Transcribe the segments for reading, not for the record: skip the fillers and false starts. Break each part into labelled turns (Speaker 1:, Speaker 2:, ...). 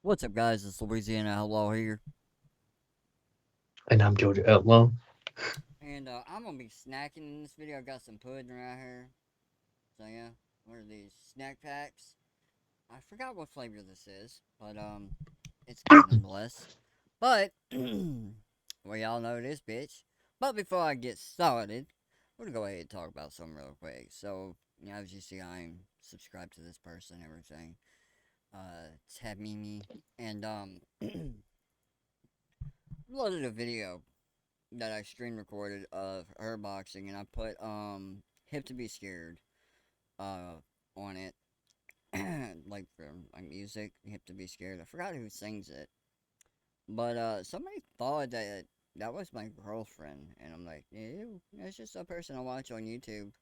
Speaker 1: What's up, guys? It's Louisiana Hello here,
Speaker 2: And I'm Georgia Outlaw.
Speaker 1: and I'm gonna be snacking in this video. I got some pudding right here. So yeah, what are these snack packs? I forgot what flavor this is, but it's good nonetheless. But we all know this bitch. But before I get started, we're gonna go ahead and talk about something real quick. So as you see, I'm subscribed to this person, and everything. Tab Mimi, and loaded a video that I screen recorded of her boxing, and I put "Hip to Be Scared" uh on it, like from my music, "Hip to Be Scared." I forgot who sings it, but somebody thought that that was my girlfriend, and I'm like, ew, it's just a person I watch on YouTube.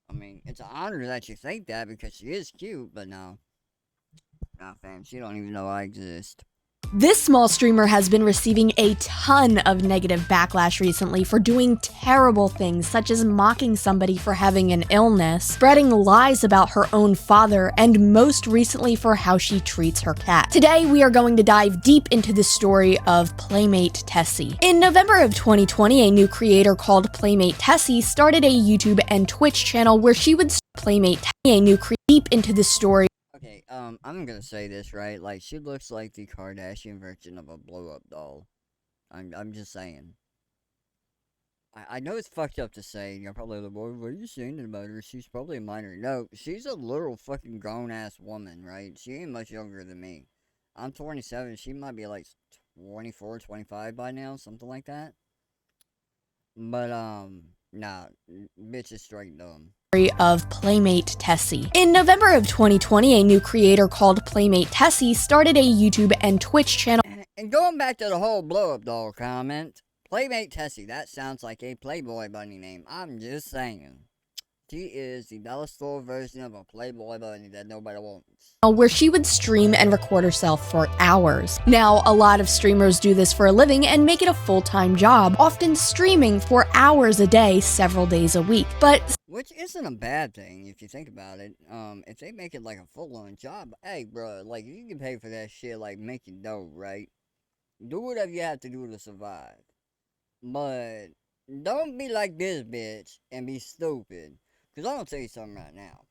Speaker 1: I mean, it's an honor that you think that because she is cute, but no, nah, fam, she don't even know I exist.
Speaker 3: This small streamer has been receiving a ton of negative backlash recently for doing terrible things such as mocking somebody for having an illness, spreading lies about her own father, and most recently for how she treats her cat. Today, we are going to dive deep into the story of Playmate Tessi. In November of 2020, a new creator called Playmate Tessi started a YouTube and Twitch channel where she would Playmate Tessi, a new deep into the story.
Speaker 1: Okay, I'm gonna say this, right? Like, she looks like the Kardashian version of a blow-up doll. I'm just saying. I know it's fucked up to say, and you're probably like, "Boy, what are you saying about her? She's probably a minor." No, she's a literal fucking grown-ass woman, right? She ain't much younger than me. I'm 27, she might be like 24, 25 by now, something like that. But, nah, bitch is straight dumb.
Speaker 3: Of Playmate Tessi. In November of 2020, a new creator called Playmate Tessi started a YouTube and Twitch channel.
Speaker 1: And going back to the whole blow-up doll comment, Playmate Tessie, that sounds like a Playboy bunny name. I'm just saying. She is the dollar store version of a Playboy bunny that nobody wants.
Speaker 3: Where she would stream and record herself for hours. Now, a lot of streamers do this for a living and make it a full-time job, often streaming for hours a day, several days a week. But
Speaker 1: which isn't a bad thing if you think about it. If they make it like a full-on job, hey, bro, like you can pay for that shit, like making dough, right? Do whatever you have to do to survive, but don't be like this bitch and be stupid. Cause I'm gonna tell you something right now.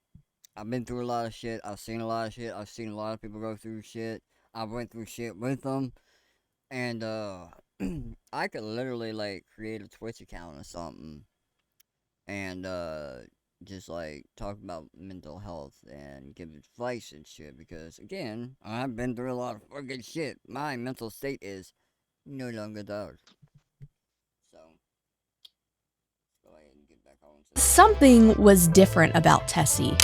Speaker 1: I've been through a lot of shit. I've seen a lot of shit. I've seen a lot of people go through shit. I went through shit with them, and I could literally like create a Twitch account or something, and just like talk about mental health and give advice and shit. Because again, I've been through a lot of fucking shit. My mental state is no longer there. So go ahead and get back on to this.
Speaker 3: something was different about Tessie.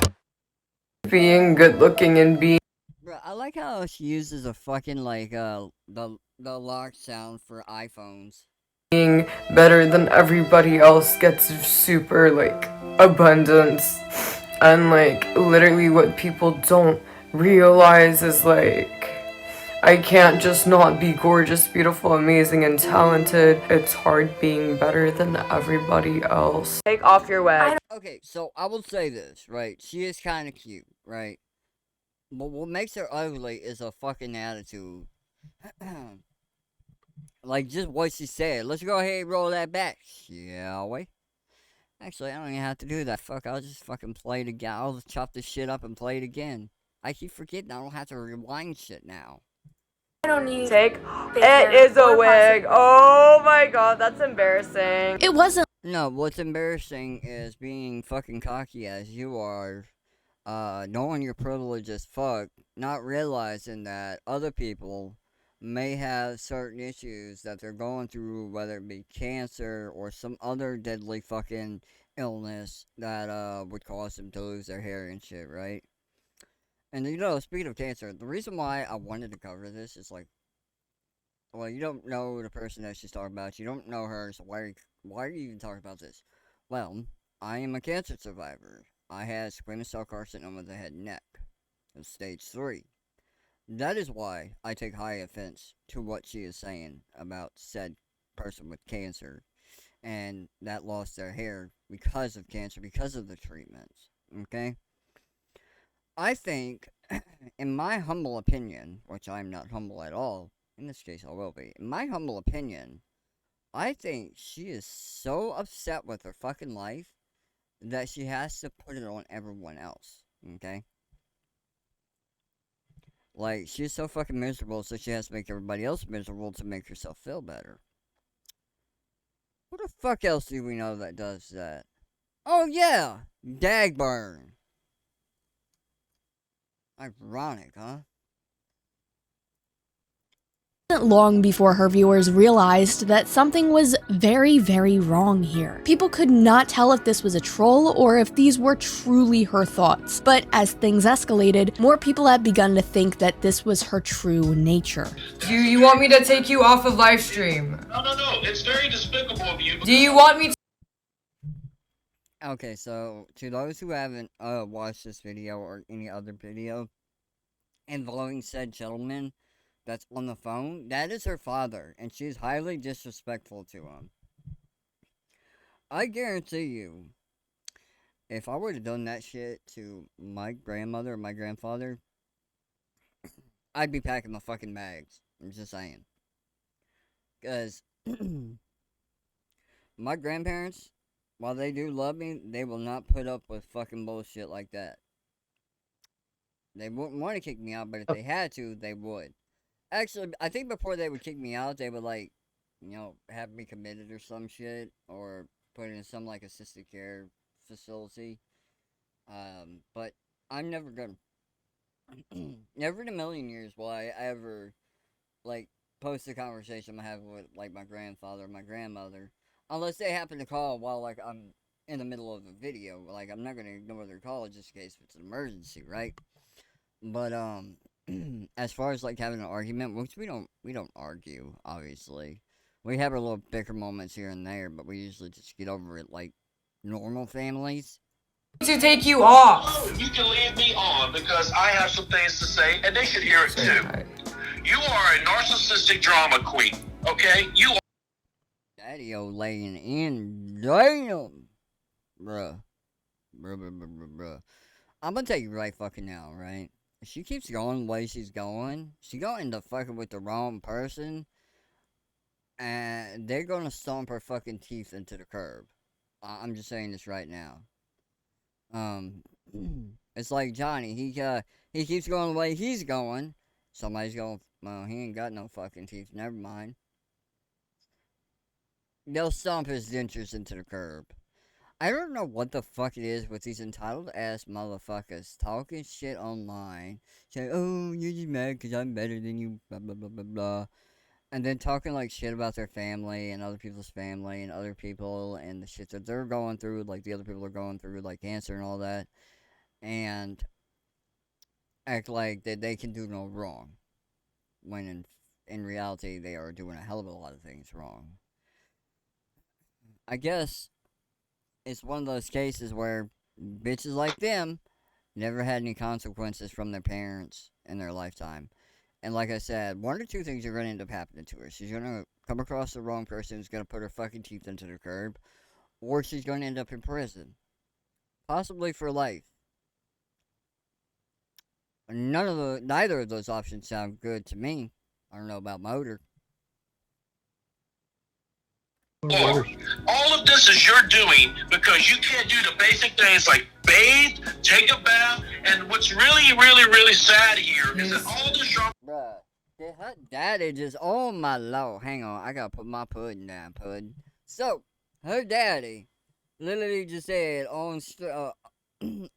Speaker 4: Being good looking and being
Speaker 1: Bro, I like how she uses a fucking like the lock sound for iPhones.
Speaker 4: better than everybody else gets super like abundance, and like literally what people don't realize is like I can't just not be gorgeous, beautiful, amazing, and talented. It's hard being better than everybody else. Take off your wig.
Speaker 1: Okay, so I will say this, right? She is kind of cute, right? But what makes her ugly is a fucking attitude. Like just what she said. Let's go ahead and roll that back, shall we? Actually, I don't even have to do that. Fuck, I'll just fucking play it again. I'll just chop this shit up and play it again. I keep forgetting I don't have to rewind shit now.
Speaker 4: I don't need take. It is a wig. Oh my god, that's embarrassing.
Speaker 3: It wasn't
Speaker 1: No, what's embarrassing is being fucking cocky as you are, knowing your privilege as fuck, not realizing that other people may have certain issues that they're going through, whether it be cancer or some other deadly fucking illness that would cause them to lose their hair and shit, right? And speaking of cancer, the reason why I wanted to cover this is like, well, you don't know the person that she's talking about. You don't know her, so why are you even talking about this? Well, I am a cancer survivor. I had squamous cell carcinoma of the head and neck of stage 3. That is why I take high offense to what she is saying about said person with cancer and that lost their hair because of cancer, because of the treatments. Okay? I think in my humble opinion, which I'm not humble at all, in this case I will be, in my humble opinion, I think she is so upset with her fucking life that she has to put it on everyone else. Okay? Like, she's so fucking miserable, so she has to make everybody else miserable to make herself feel better. Who the fuck else do we know that does that? Oh, yeah! Dagburn. Ironic, huh?
Speaker 3: Wasn't long before her viewers realized that something was very, very wrong here. People could not tell if this was a troll or if these were truly her thoughts. But as things escalated, more people have begun to think that this was her true nature.
Speaker 4: Do you want me to take you off of live stream?
Speaker 2: No. It's very despicable of you.
Speaker 4: Do you want me to?
Speaker 1: Okay, so to those who haven't watched this video or any other video involving said gentleman that's on the phone, that is her father, and she's highly disrespectful to him. I guarantee you, if I would have done that shit to my grandmother or my grandfather, I'd be packing my fucking bags. I'm just saying. Because my grandparents, while they do love me, they will not put up with fucking bullshit like that. They wouldn't want to kick me out, but if they had to, they would. Actually, I think before they would kick me out, they would, like, have me committed or some shit, or put in some, like, assisted care facility. But I'm never gonna, never in a million years will I ever, like, post a conversation I have with, like, my grandfather or my grandmother, unless they happen to call while, like, I'm in the middle of a video. Like, I'm not gonna ignore their call just in case it's an emergency, right? But, as far as, like, having an argument, which we don't argue, obviously. We have our little bicker moments here and there, but we usually just get over it like normal families.
Speaker 4: To take you off.
Speaker 2: Oh, you can leave me on because I have some things to say and they should hear it too. You are a narcissistic drama queen, okay? You are.
Speaker 1: Daddy-o laying in, damn! Bruh. Bruh. I'm gonna tell you right fucking now, right? If she keeps going the way she's going to fucking with the wrong person, and they're gonna stomp her fucking teeth into the curb. I'm just saying this right now. It's like Johnny. He keeps going the way he's going. Somebody's going. Well, he ain't got no fucking teeth. Never mind. They'll stomp his dentures into the curb. I don't know what the fuck it is with these entitled ass motherfuckers talking shit online, saying, "Oh, you're just mad because I'm better than you," blah blah blah blah blah. And then talking like shit about their family and other people's family and other people and the shit that they're going through, like the other people are going through, like cancer and all that, and act like that they can do no wrong, when in reality they are doing a hell of a lot of things wrong. I guess it's one of those cases where bitches like them never had any consequences from their parents in their lifetime. And like I said, one or two things are going to end up happening to her. She's going to come across the wrong person who's going to put her fucking teeth into the curb, or she's going to end up in prison. Possibly for life. Neither of those options sound good to me. I don't know about Motor.
Speaker 2: Look, all of this is you're doing because you can't do the basic things like bathe, take a bath, and what's really sad here is that all this drama.
Speaker 1: Bruh, did her daddy just, oh my lord, hang on, I gotta put my pudding down, pudding. So, her daddy literally just said on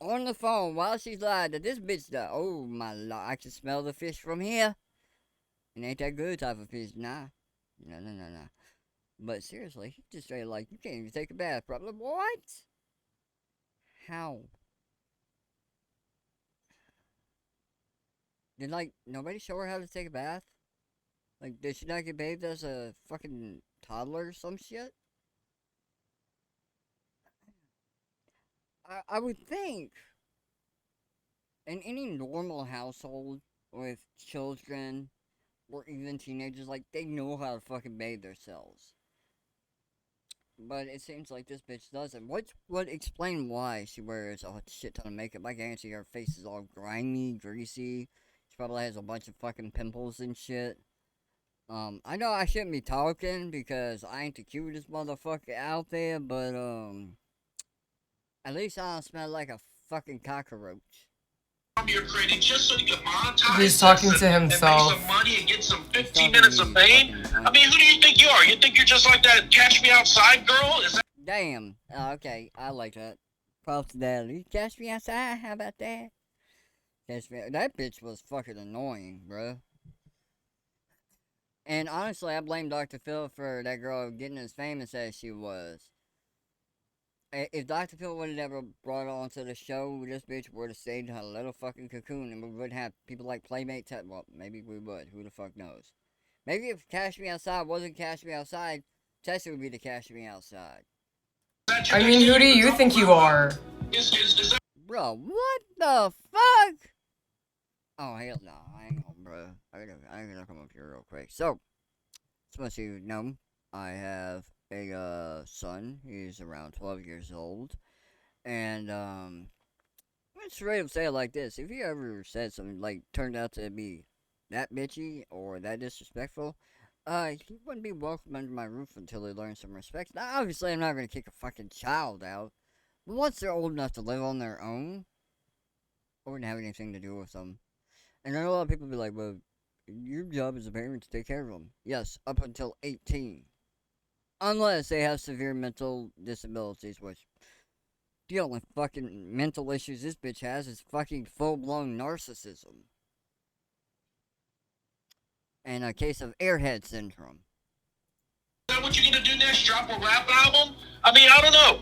Speaker 1: on the phone while she's lying that this bitch died. Oh my lord, I can smell the fish from here. It ain't that good type of fish, nah. No. But seriously, he just straight like, you can't even take a bath, probably. What? How? Did, like, nobody show her how to take a bath? Like, did she not get bathed as a fucking toddler or some shit? I would think in any normal household with children or even teenagers, like, they know how to fucking bathe themselves. but it seems like this bitch doesn't. What would explain why she wears a shit ton of makeup? I guarantee her face is all grimy, greasy. She probably has a bunch of fucking pimples and shit. I know I shouldn't be talking because I ain't the cutest motherfucker out there, but at least I don't smell like a fucking cockroach.
Speaker 2: You're creating just so you can monetize.
Speaker 4: He's talking
Speaker 2: this
Speaker 4: to himself.
Speaker 2: and make some money and get some 15 minutes of fame. I mean, who do you think you are? You think you're just like that Catch Me Outside girl? Is that?
Speaker 1: Damn. Okay, I like that. Props to that. You catch me outside? How about that? Catch me. That bitch was fucking annoying, bro. And honestly, I blame Dr. Phil for that girl getting as famous as she was. If Dr. Phil would have ever brought her onto the show, this bitch would have stayed in her little fucking cocoon and we wouldn't have people like Playmate Tessi. Well, maybe we would. Who the fuck knows? Maybe if Cash Me Outside wasn't Cash Me Outside, Tessi would be the Cash Me Outside.
Speaker 4: I mean, who do you think you are?
Speaker 2: Is that?
Speaker 1: Bro, what the fuck? Oh, hell no. Hang on, bro. I gotta come up here real quick. So, as much as you know, I have a son. He's around 12 years old. And, let's straight up say it like this. If you ever said something, like, turned out to be that bitchy or that disrespectful, he wouldn't be welcome under my roof until he learns some respect. Now, obviously, I'm not gonna kick a fucking child out. But once they're old enough to live on their own, I wouldn't have anything to do with them. And I know a lot of people be like, well, your job as a parent to take care of them. Yes, up until 18. Unless they have severe mental disabilities, which the only fucking mental issues this bitch has is fucking full-blown narcissism. And a case of airhead syndrome.
Speaker 2: Is that what you're gonna do next? Drop a rap album? I mean, I don't know.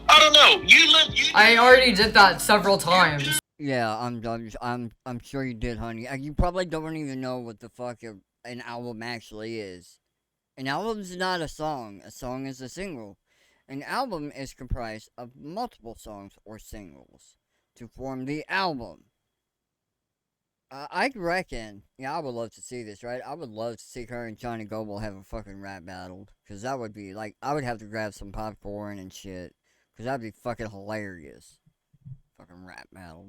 Speaker 4: I already did that several times.
Speaker 1: Yeah, I'm sure you did, honey. You probably don't even know what the fuck an album actually is. An album is not a song. A song is a single. An album is comprised of multiple songs or singles to form the album. I reckon, I would love to see this, right? I would love to see her and Johnny Goble have a fucking rap battle. Because that would be, like, I would have to grab some popcorn and shit. Because that would be fucking hilarious. Fucking rap battle,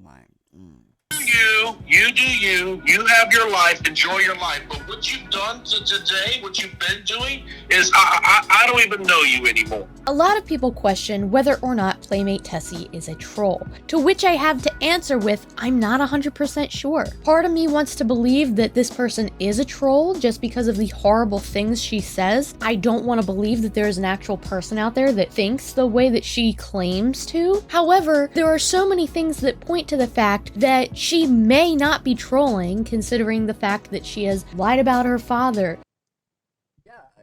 Speaker 2: You do you have your life, enjoy your life. But what you've done today, what you've been doing, is I don't even know you anymore.
Speaker 3: A lot of people question whether or not Playmate Tessi is a troll, to which I have to answer with, I'm not 100% sure. Part of me wants to believe that this person is a troll just because of the horrible things she says. I don't want to believe that there is an actual person out there that thinks the way that she claims to. However, there are so many things that point to the fact that she may not be trolling, considering the fact that she has lied about her father.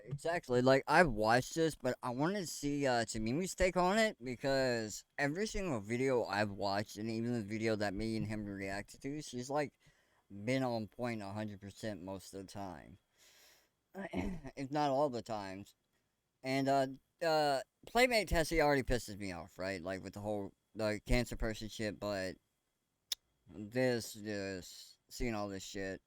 Speaker 1: Exactly. Like, I've watched this, but I wanted to see Tamimi's take on it, because every single video I've watched, and even the video that me and him reacted to, she's, like, been on point 100% most of the time. If not all the times. And, Playmate Tessi already pisses me off, right? Like, with the whole, cancer person shit, but seeing all this shit,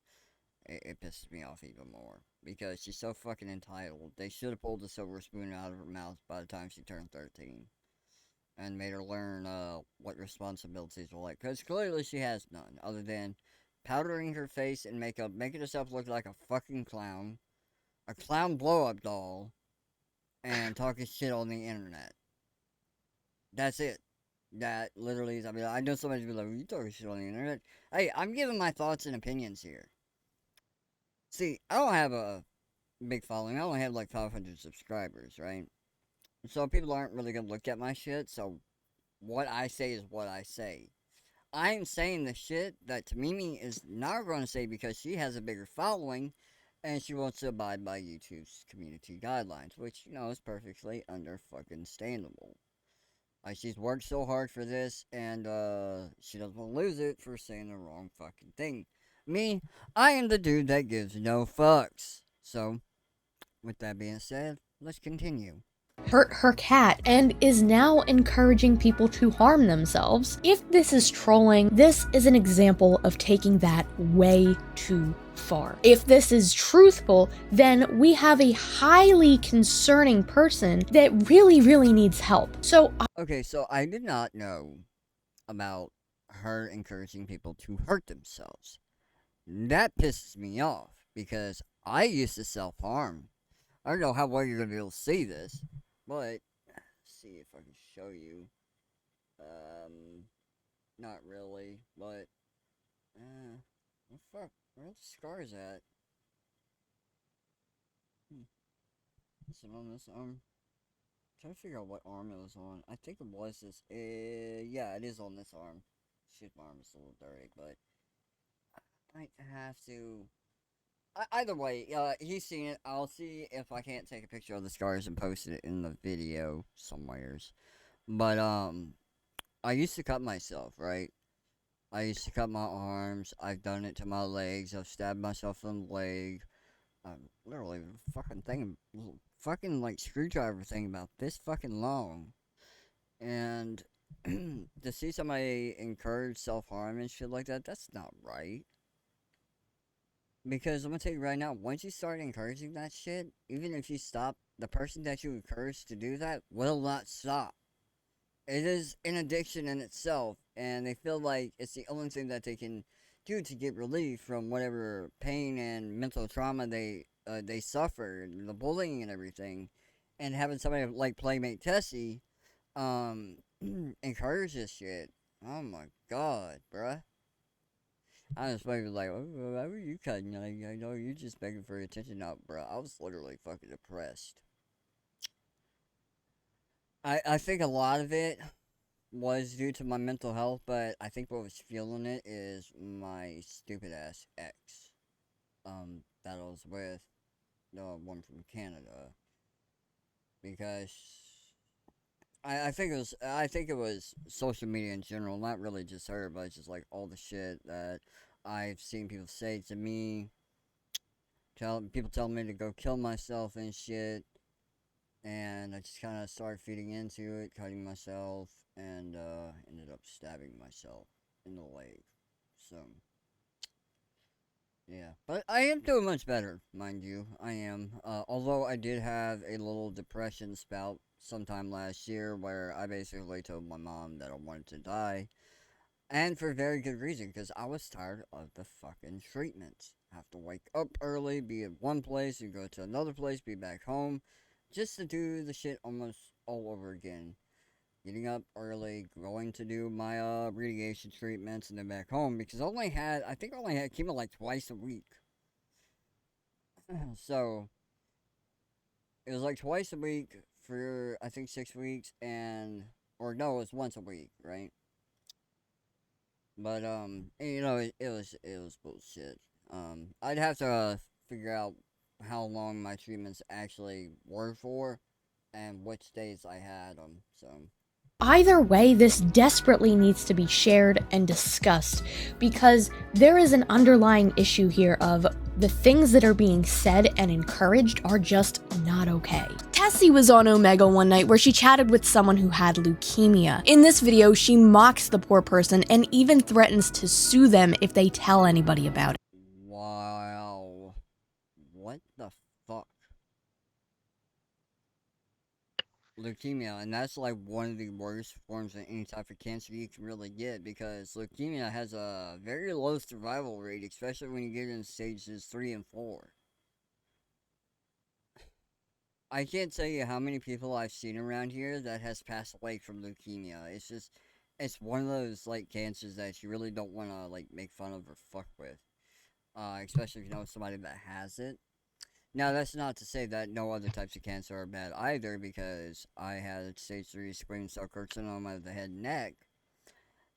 Speaker 1: it pisses me off even more. Because she's so fucking entitled. They should have pulled the silver spoon out of her mouth by the time she turned 13. And made her learn, what responsibilities were like. Because clearly she has none. Other than powdering her face and makeup, making herself look like a fucking clown. A clown blow-up doll. And talking shit on the internet. That's it. That literally is, I mean, I know somebody's be like, you talking shit on the internet? Hey, I'm giving my thoughts and opinions here. See, I don't have a big following. I only have like 500 subscribers, right? So people aren't really gonna look at my shit, so what I say is what I say. I'm saying the shit that Tamimi is not gonna say because she has a bigger following, and she wants to abide by YouTube's community guidelines, which, is perfectly understandable. Like, she's worked so hard for this, and, she doesn't want to lose it for saying the wrong fucking thing. Me, I am the dude that gives no fucks. So, with that being said, let's continue.
Speaker 3: Hurt her cat and is now encouraging people to harm themselves. If this is trolling, this is an example of taking that way too far. If this is truthful, then we have a highly concerning person that really, really needs help. So
Speaker 1: Okay, so I did not know about her encouraging people to hurt themselves. That pisses me off because I used to self harm. I don't know how well you're gonna be able to see this, but see if I can show you. Not really, but what the fuck? Where are the scars at? Is it on this arm? I'm trying to figure out what arm it was on. I think it was this. Yeah, it is on this arm. Shit, my arm is a little dirty, but I might have to. Either way, he's seen it. I'll see if I can't take a picture of the scars and post it in the video somewheres. But I used to cut myself, right? I used to cut my arms. I've done it to my legs. I've stabbed myself in the leg. Literally, fucking thing, fucking like screwdriver thing about this fucking long. And to see somebody encourage self harm and shit like that, that's not right. Because I'm gonna tell you right now, once you start encouraging that shit, even if you stop, the person that you encourage to do that will not stop. It is an addiction in itself, and they feel like it's the only thing that they can do to get relief from whatever pain and mental trauma they suffered, the bullying and everything. And having somebody like Playmate Tessi encourage this shit. Oh my god, bruh. I was fucking like, oh, why were you cutting? I know you're just begging for attention now, bro. I was literally fucking depressed. I think a lot of it was due to my mental health, but I think what was fueling it is my stupid ass ex. That I was with, the one from Canada, because I think it was social media in general, not really just her, but just like all the shit that I've seen people say to me, people tell me to go kill myself and shit, and I just kind of started feeding into it, cutting myself, and ended up stabbing myself in the leg. So yeah, but I am doing much better, mind you. I am. Although I did have a little depression spout sometime last year where I basically told my mom that I wanted to die. And for very good reason, because I was tired of the fucking treatments. Have to wake up early, be at one place, and go to another place, be back home, just to do the shit almost all over again. Getting up early, going to do my radiation treatments, and then back home, because I think I only had chemo like twice a week. So, it was like twice a week for, I think, 6 weeks, or no, it was once a week, right? But it was bullshit. I'd have to figure out how long my treatments actually were for, and which days I had them. So
Speaker 3: either way, this desperately needs to be shared and discussed because there is an underlying issue here of the things that are being said and encouraged are just not okay. Tessie was on Omega one night where she chatted with someone who had leukemia. In this video, she mocks the poor person and even threatens to sue them if they tell anybody about it.
Speaker 1: wow, what the fuck? Leukemia, and that's like one of the worst forms of any type of cancer you can really get because leukemia has a very low survival rate, especially when you get in stages 3 and 4. I can't tell you how many people I've seen around here that has passed away from leukemia. It's one of those like cancers that you really don't want to like make fun of or fuck with, especially if you know somebody that has it. Now, that's not to say that no other types of cancer are bad either, because I had stage 3 squamous cell carcinoma of the head and neck,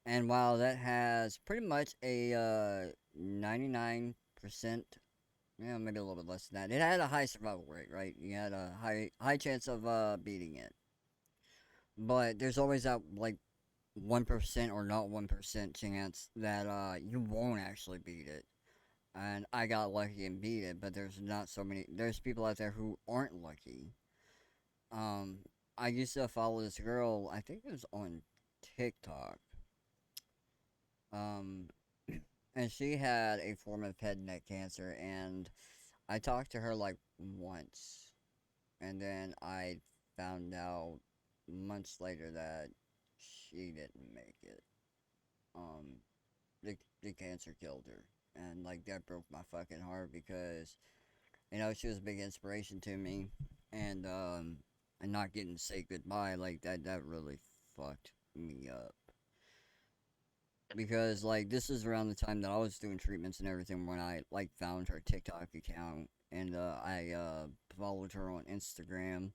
Speaker 1: and while that has pretty much a 99%, yeah, maybe a little bit less than that, it had a high survival rate, right? You had a high chance of beating it, but there's always that like 1% or not 1% chance that you won't actually beat it. And I got lucky and beat it, but there's not so many. There's people out there who aren't lucky. Um, I used to follow this girl. I think it was on TikTok. Um, and she had a form of head and neck cancer, and I talked to her like once, and then I found out months later that she didn't make it. Um, the cancer killed her, and like that broke my fucking heart because she was a big inspiration to me, and and not getting to say goodbye like that really fucked me up. Because like this is around the time that I was doing treatments and everything when I like found her TikTok account, and I followed her on Instagram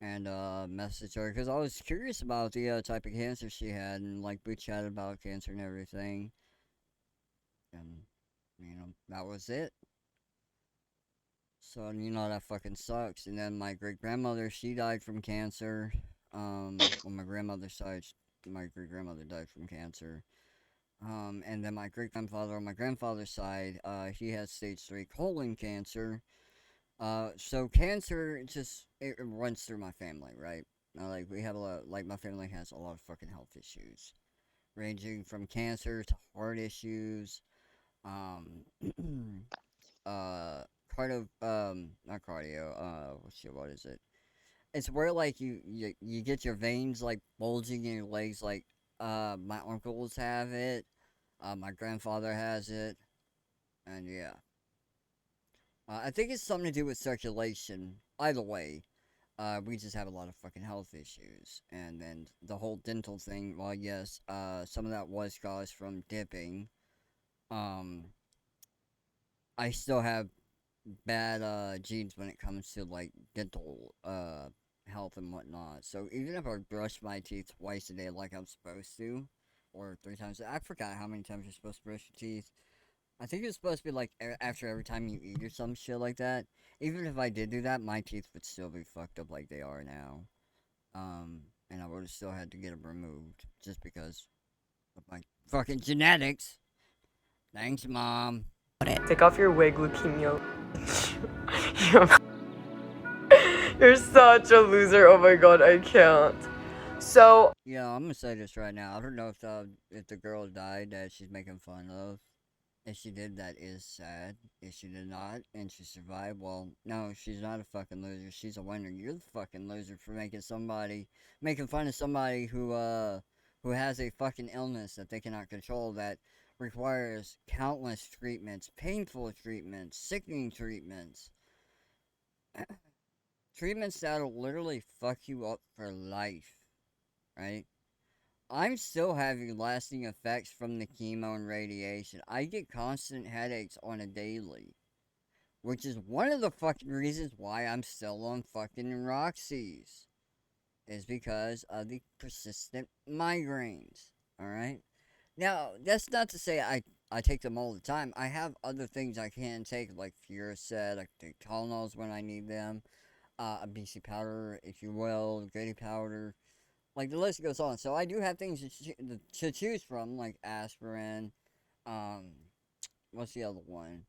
Speaker 1: and messaged her because I was curious about the type of cancer she had, and like we chatted about cancer and everything, and that was it. So that fucking sucks. And then my great grandmother, she died from cancer. On my grandmother's side, my great grandmother died from cancer. And then my great grandfather on my grandfather's side, he has stage 3 colon cancer. So cancer it runs through my family, right? Like we have a lot, like my family has a lot of fucking health issues, ranging from cancer to heart issues, um, uh, not cardio, what is it? It's where like you get your veins like bulging in your legs, like my uncles have it, my grandfather has it, and yeah. I think it's something to do with circulation. Either way, we just have a lot of fucking health issues. And then the whole dental thing, well, yes, some of that was caused from dipping. Um, I still have bad genes when it comes to like dental health and whatnot. So even if I brush my teeth twice a day like I'm supposed to, or 3 times, I forgot how many times you're supposed to brush your teeth. I think it's supposed to be like after every time you eat or some shit like that. Even if I did do that, my teeth would still be fucked up like they are now. And I would have still had to get them removed just because of my fucking genetics. Thanks, Mom.
Speaker 4: Take off your wig, leukemia. You're such a loser. Oh my god, I can't. So,
Speaker 1: Yeah, I'm gonna say this right now. I don't know if the girl died that she's making fun of. If she did, that is sad. If she did not, and she survived, well, no, she's not a fucking loser. She's a winner. You're the fucking loser for making fun of somebody who has a fucking illness that they cannot control that requires countless treatments, painful treatments, sickening treatments, treatments that'll literally fuck you up for life, right? I'm still having lasting effects from the chemo and radiation. I get constant headaches on a daily, which is one of the fucking reasons why I'm still on fucking Roxy's, is because of the persistent migraines. Alright? Now, that's not to say I take them all the time. I have other things I can take, like Furacet, I can take Tylenols when I need them, a BC powder, if you will, Grady powder. Like, the list goes on. So I do have things to choose from, like aspirin. Um, what's the other one?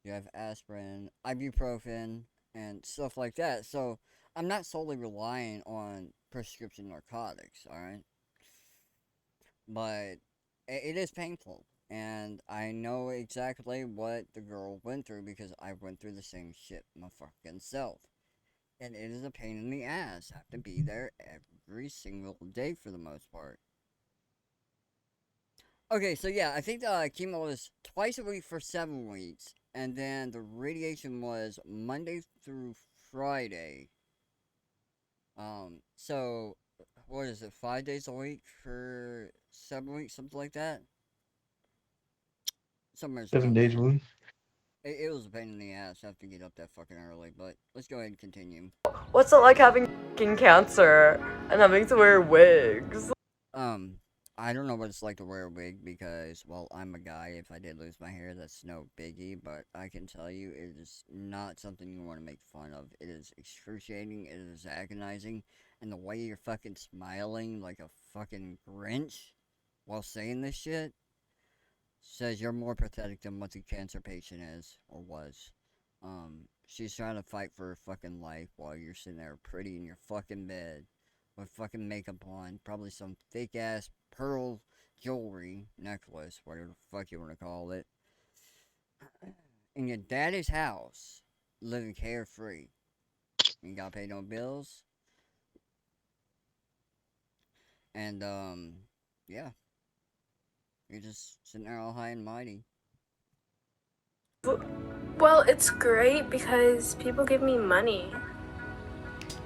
Speaker 1: You have aspirin, ibuprofen, and stuff like that. So I'm not solely relying on prescription narcotics, alright? But it is painful. And I know exactly what the girl went through because I went through the same shit my fucking self. And it is a pain in the ass. I have to be there every single day for the most part. Okay, so yeah, I think the chemo was twice a week for 7 weeks, and then the radiation was Monday through Friday. So what is it, 5 days a week for 7 weeks, something like that? Somewhere
Speaker 5: 7 days
Speaker 1: around
Speaker 5: a
Speaker 1: there.
Speaker 5: week.
Speaker 1: It was a pain in the ass. I have to get up that fucking early, but let's go ahead and continue.
Speaker 4: what's it like having cancer and having to wear wigs?
Speaker 1: Um, I don't know what it's like to wear a wig because, well, I'm a guy. If I did lose my hair, that's no biggie. But I can tell you, it is not something you want to make fun of. It is excruciating. It is agonizing. And the way you're fucking smiling like a fucking Grinch while saying this shit says you're more pathetic than what the cancer patient is or was. She's trying to fight for her fucking life while you're sitting there pretty in your fucking bed with fucking makeup on, probably some fake ass pearl jewelry, necklace, whatever the fuck you want to call it, in your daddy's house, living carefree. You gotta pay no bills. And, yeah. You're just sitting there all high and mighty.
Speaker 5: Well, it's great because people give me money.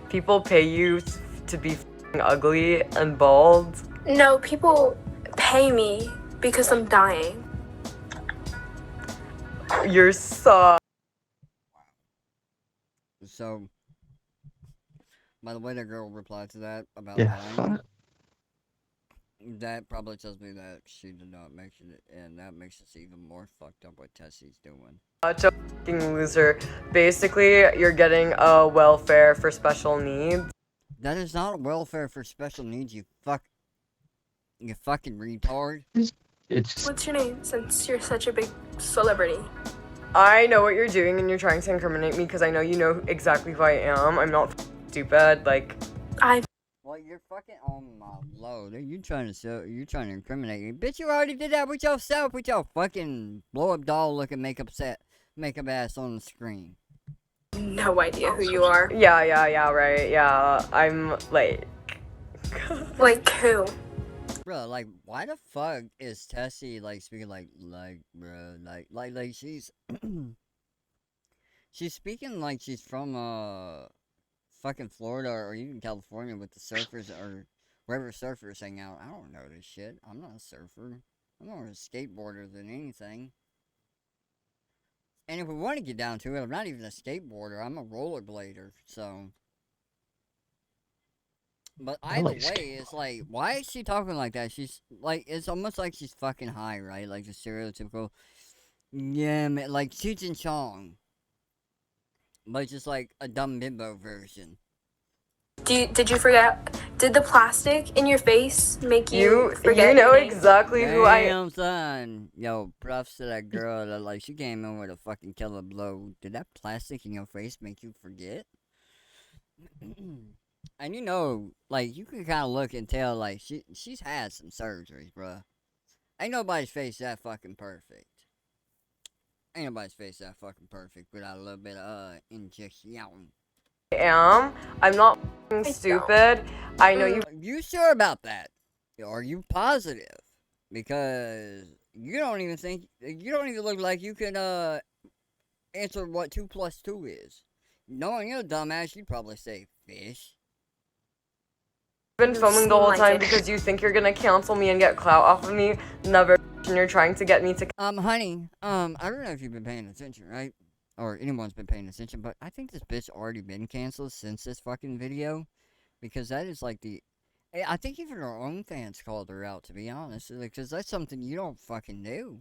Speaker 4: People pay you to be f***ing ugly and bald.
Speaker 5: No, people pay me because I'm dying.
Speaker 4: You're so...
Speaker 1: So, by the way that girl replied to that about
Speaker 6: Yeah,
Speaker 1: dying, that probably tells me that she did not mention it, and that makes us even more fucked up what Tessie's doing.
Speaker 4: Such a f***ing loser. Basically, you're getting a welfare for special needs.
Speaker 1: That is not welfare for special needs, you fucking retard.
Speaker 6: It's
Speaker 5: What's your name, since you're such a big celebrity?
Speaker 4: I know what you're doing and you're trying to incriminate me because I know you know exactly who I am. I'm not stupid, like...
Speaker 1: Well, you're fucking on my load. You trying to incriminate me. Bitch, you already did that with yourself, with your fucking blow-up doll looking makeup ass on the screen.
Speaker 5: No idea who you are.
Speaker 4: Yeah, right, yeah. I'm, like...
Speaker 5: Like who?
Speaker 1: Bro, like, why the fuck is Tessie, like, speaking bro, like, she's... she's speaking like she's from, fucking Florida or even California with the surfers or wherever surfers hang out. I don't know this shit. I'm not a surfer. I'm more a skateboarder than anything. And if we want to get down to it, I'm not even a skateboarder. I'm a rollerblader, so... But either way, it's like, why is she talking like that? She's, like, it's almost like she's fucking high, right? Like the stereotypical, yeah, man, like Cheech and Chong. But just like a dumb bimbo version.
Speaker 5: Did you forget? Did the plastic in your face make you forget?
Speaker 4: You know
Speaker 5: your name?
Speaker 4: exactly who I am.
Speaker 1: Damn, son. Yo, props to that girl that, like, she came in with a fucking killer blow. Did that plastic in your face make you forget? And you know, like, you can kind of look and tell, like, she's had some surgeries, bruh. Ain't nobody's face that fucking perfect. Ain't nobody's face that fucking perfect without a little bit of injection.
Speaker 4: I'm not f***ing stupid. I know you...
Speaker 1: You sure about that? Are you positive? Because you don't even look like you can, answer what 2 plus 2 is. Knowing you're a dumbass, you'd probably say fish.
Speaker 4: Been filming the whole time because you think you're gonna cancel me and get clout off of me. Never. And you're trying to get me to...
Speaker 1: Honey, I don't know if you've been paying attention, right? Or anyone's been paying attention, but I think this bitch already been canceled since this fucking video. Because that is like the... I think even her own fans called her out, to be honest. Because that's something you don't fucking do.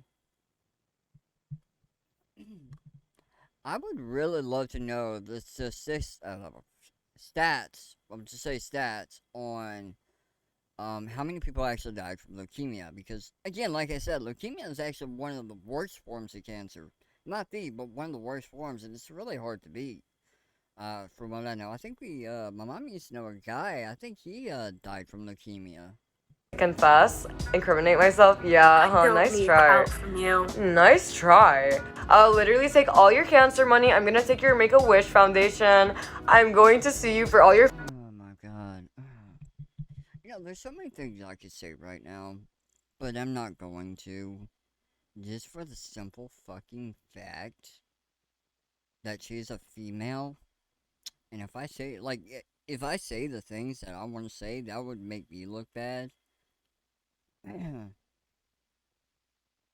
Speaker 1: I would really love to know the stats, I'm just say stats, on how many people actually died from leukemia. Because, again, like I said, leukemia is actually one of the worst forms of cancer. Not the, but one of the worst forms, and it's really hard to beat. From what I know. I think my mom used to know a guy, I think he, died from leukemia.
Speaker 4: Confess? Incriminate myself? Yeah, huh, nice try.
Speaker 5: From you.
Speaker 4: Nice try. I'll literally take all your cancer money. I'm gonna take your Make-A-Wish Foundation. I'm going to sue you for all your...
Speaker 1: Oh my god. You know, there's so many things I could say right now, but I'm not going to. Just for the simple fucking fact that she's a female. And if I say, like, if I say the things that I want to say, that would make me look bad.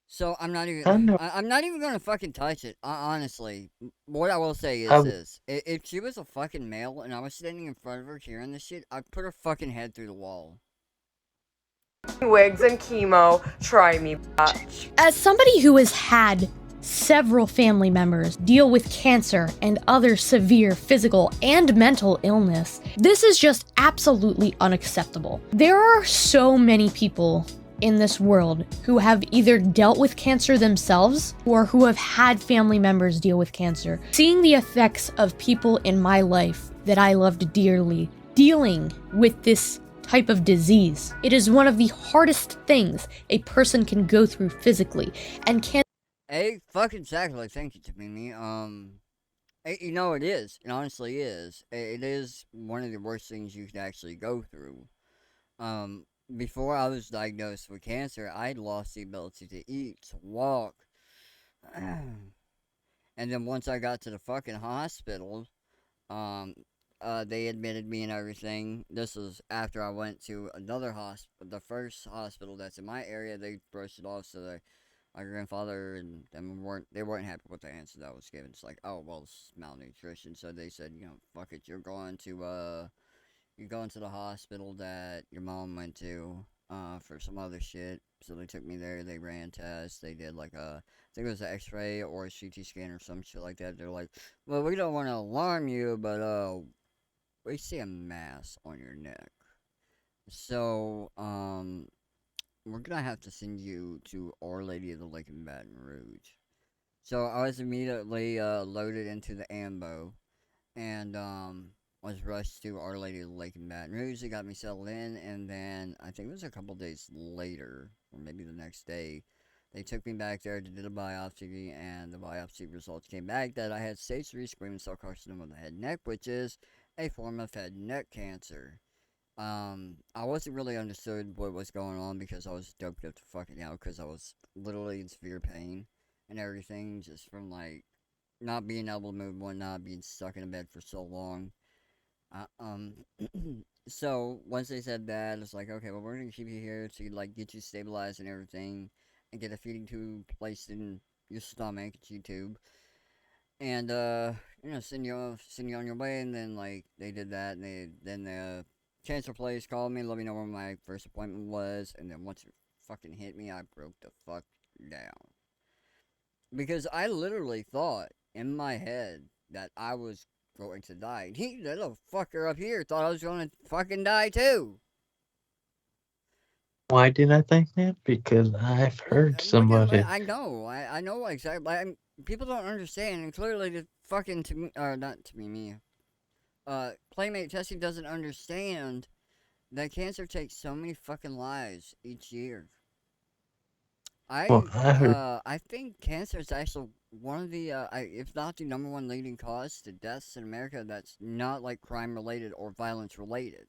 Speaker 1: So I'm not even. I'm not even gonna fucking touch it. Honestly, what I will say is this: if she was a fucking male and I was standing in front of her hearing this shit, I'd put her fucking head through the wall.
Speaker 4: Wigs and chemo. Try me, bitch.
Speaker 3: As somebody who has had several family members deal with cancer and other severe physical and mental illness, this is just absolutely unacceptable. There are so many people in this world who have either dealt with cancer themselves or who have had family members deal with cancer. Seeing the effects of people in my life that I loved dearly dealing with this type of disease. It is one of the hardest things a person can go through physically, and can
Speaker 1: fucking exactly. Thank you, Tamimi. You know, it is. It honestly is. It is one of the worst things you can actually go through. Before I was diagnosed with cancer, I'd lost the ability to eat, to walk. And then once I got to the fucking hospital, um, they admitted me and everything. This was after I went to another hospital, the first hospital that's in my area. They brushed it off, so my grandfather and them weren't happy with the answer that was given. It's like, oh well, it's malnutrition. So they said, fuck it, you're going to the hospital that your mom went to for some other shit. So they took me there. They ran tests. They did like I think it was an X-ray or a CT scan or some shit like that. They're like, well, we don't want to alarm you, but we see a mass on your neck. So we're gonna have to send you to Our Lady of the Lake in Baton Rouge. So I was immediately loaded into the AMBO and was rushed to Our Lady of the Lake in Baton Rouge. They got me settled in, and then I think it was a couple days later, or maybe the next day, they took me back there to do the biopsy, and the biopsy results came back that I had stage 3 squamous cell carcinoma of the head and neck, which is a form of head and neck cancer. I wasn't really understood what was going on because I was doped up to fucking out because I was literally in severe pain and everything just from like not being able to move one, not being stuck in a bed for so long. So once they said that, it's like, okay, well, we're gonna keep you here to like get you stabilized and everything, and get a feeding tube placed in your stomach, G-tube, and send you on your way. And then like they did that, and then the cancer place called me, let me know where my first appointment was, and then once it fucking hit me, I broke the fuck down because I literally thought in my head that I was going to die. That little fucker up here thought I was going to fucking die too.
Speaker 6: Why did I think that? Because I've heard somebody.
Speaker 1: I know. I know exactly. People don't understand, and clearly the fucking not to me. Playmate Tessi doesn't understand that cancer takes so many fucking lives each year. I think cancer is actually one of the, if not the number one leading cause to deaths in America that's not like crime related or violence related.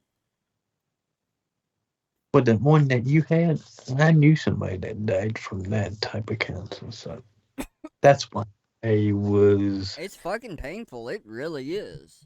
Speaker 6: But the one that you had, I knew somebody that died from that type of cancer, so that's why I was.
Speaker 1: It's fucking painful. It really is.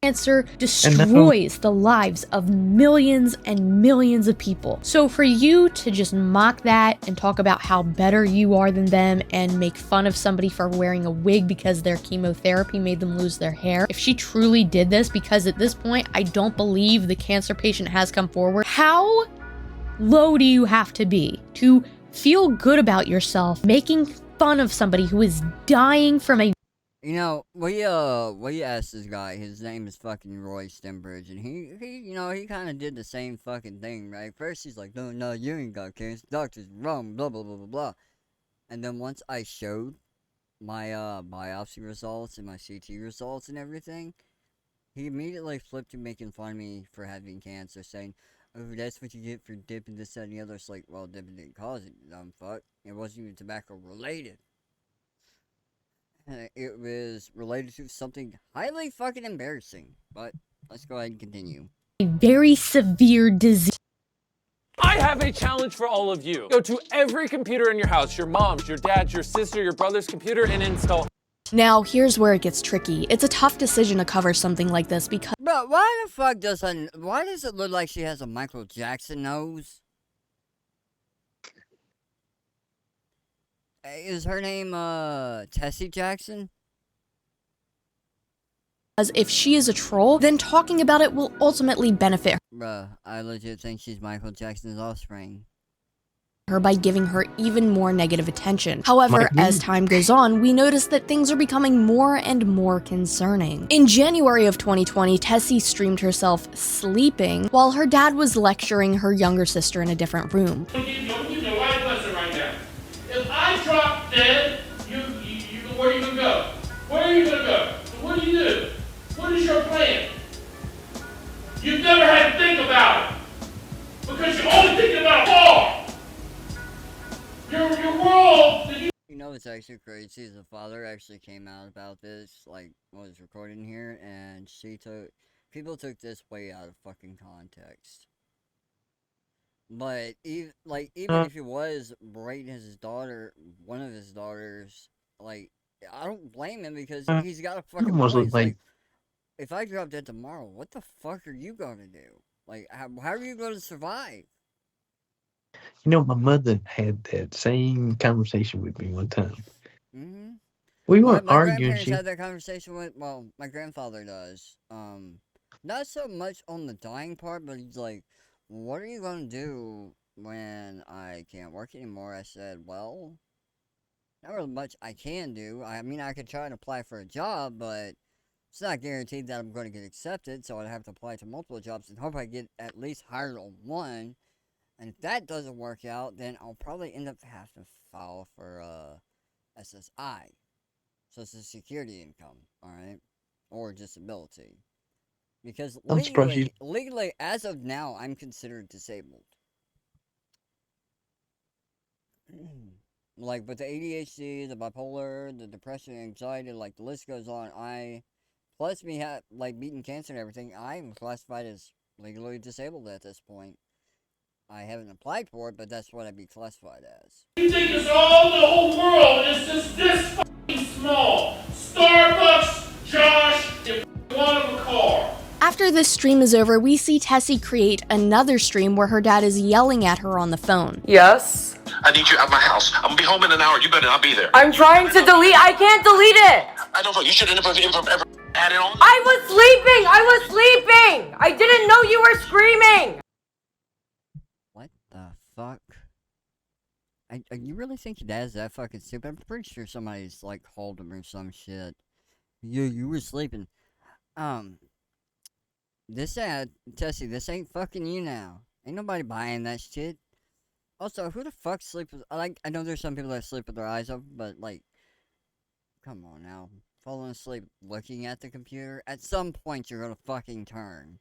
Speaker 3: Cancer destroys the lives of millions and millions of people. So for you to just mock that and talk about how better you are than them and make fun of somebody for wearing a wig because their chemotherapy made them lose their hair, if she truly did this, because at this point I don't believe the cancer patient has come forward, how low do you have to be to feel good about yourself making fun of somebody who is dying from a
Speaker 1: we asked this guy, his name is fucking Roy Stembridge, and he kind of did the same fucking thing, right? First he's like, no, you ain't got cancer, doctor's wrong, blah, blah, blah, blah, blah. And then once I showed my, biopsy results and my CT results and everything, he immediately flipped to making fun of me for having cancer, saying, oh, that's what you get for dipping this, that, and the other. It's like, well, dipping didn't cause it, you dumb fuck. It wasn't even tobacco related. It was related to something highly fucking embarrassing. But let's go ahead and continue.
Speaker 3: very severe disease.
Speaker 7: I have a challenge for all of you. Go to every computer in your house, your mom's, your dad's, your sister, your brother's computer, and install.
Speaker 3: Now, here's where it gets tricky. It's a tough decision to cover something like this because...
Speaker 1: Bro, why the fuck why does it look like she has a Michael Jackson nose? Is her name, Tessi Jackson?
Speaker 3: As if she is a troll, then talking about it will ultimately benefit
Speaker 1: Bruh, I legit think she's Michael Jackson's offspring.
Speaker 3: her by giving her even more negative attention. However, as time goes on, we notice that things are becoming more and more concerning. In January of 2020, Tessi streamed herself sleeping while her dad was lecturing her younger sister in a different room.
Speaker 2: I'm gonna give you a life lesson right now. If I drop dead, where are you gonna go? Where are you gonna go? What do you do? What is your plan? You've never had to think about it. Because you're only thinking about a car. Your world.
Speaker 1: You know what's actually crazy is the father actually came out about this, like, was recording here, and people took this way out of fucking context. But, even if he was rating his daughter, one of his daughters, like, I don't blame him because he's got a fucking point. Like, if I drop dead tomorrow, what the fuck are you gonna do? Like, how are you gonna survive?
Speaker 6: You know, my mother had that same conversation with me one time.
Speaker 1: Mm-hmm.
Speaker 6: We weren't
Speaker 1: my
Speaker 6: arguing.
Speaker 1: grandparents had that conversation with, well, my grandfather does. Not so much on the dying part, but he's like, what are you gonna do when I can't work anymore? I said, well, not really much I can do. I mean, I could try and apply for a job, but it's not guaranteed that I'm going to get accepted, so I'd have to apply to multiple jobs and hope I get at least hired on one. And if that doesn't work out, then I'll probably end up having to file for SSI, Social Security income, alright? Or disability. Because legally, as of now, I'm considered disabled. Like, with the ADHD, the bipolar, the depression, anxiety, like, the list goes on, plus me, beating cancer and everything, I'm classified as legally disabled at this point. I haven't applied for it, but that's what I'd be classified as.
Speaker 2: You think it's all the whole world, and it's just this fucking small. Starbucks, Josh, and one of a car.
Speaker 3: After this stream is over, we see Tessi create another stream where her dad is yelling at her on the phone.
Speaker 4: Yes?
Speaker 2: I need you at my house. I'm gonna be home in an hour. You better not be there.
Speaker 4: I'm trying to delete. I can't delete it.
Speaker 2: I don't know. You should have never had it on.
Speaker 4: I was sleeping. I didn't know you were screaming.
Speaker 1: What the fuck? You really think your dad's that fucking stupid? I'm pretty sure somebody's, like, called him or some shit. Yeah, you were sleeping. Tessie, this ain't fucking you now. Ain't nobody buying that shit. Also, who the fuck sleeps with, I know there's some people that sleep with their eyes open, but, like, come on now. Falling asleep looking at the computer, at some point you're gonna fucking turn.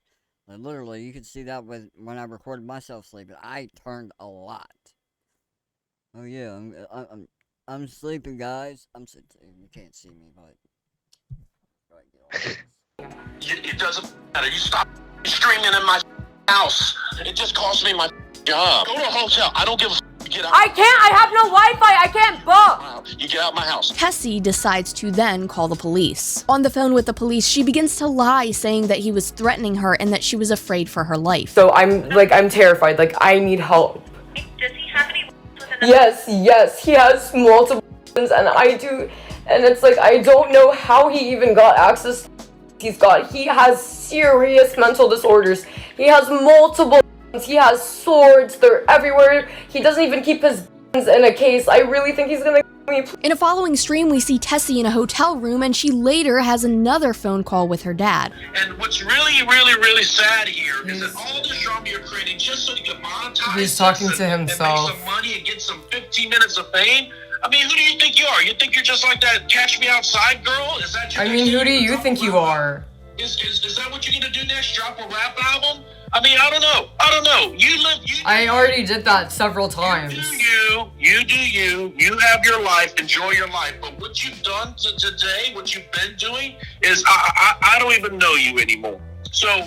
Speaker 1: Like, literally, you can see that when I recorded myself sleeping. I turned a lot. Oh yeah, I'm sleeping, guys. You can't see me, but
Speaker 2: it doesn't matter. You stop screaming in my house. It just cost me my job. Go to a hotel. I don't give a get out.
Speaker 4: I can't. I have no Wi-Fi. I can't book.
Speaker 2: You get out of my house.
Speaker 3: Tessi decides to then call the police. On the phone with the police, she begins to lie, saying that he was threatening her and that she was afraid for her life.
Speaker 4: So I'm terrified. Like, I need help.
Speaker 5: Does he have any with another?
Speaker 4: Yes, he has multiple and I do, and it's like, I don't know how he even got access. He has serious mental disorders. He has multiple, he has swords, they're everywhere. He doesn't even keep his in a case. I really think he's gonna kill me.
Speaker 3: In a following stream, we see Tessi in a hotel room, and she later has another phone call with her dad.
Speaker 2: And what's really, really, really sad here is that all this drama you're creating just so you can monetize.
Speaker 4: He's talking to himself.
Speaker 2: And make some money and get some 15 minutes of fame. I mean, who do you think you are? You think you're just like that Catch Me Outside girl? Is that your
Speaker 4: who do you think you are?
Speaker 2: Is that what you're gonna do next? Drop a rap album? I mean, I don't know.
Speaker 4: I already did that several times.
Speaker 2: You do you. You have your life. Enjoy your life. But what you've done today, what you've been doing, is I don't even know you anymore. So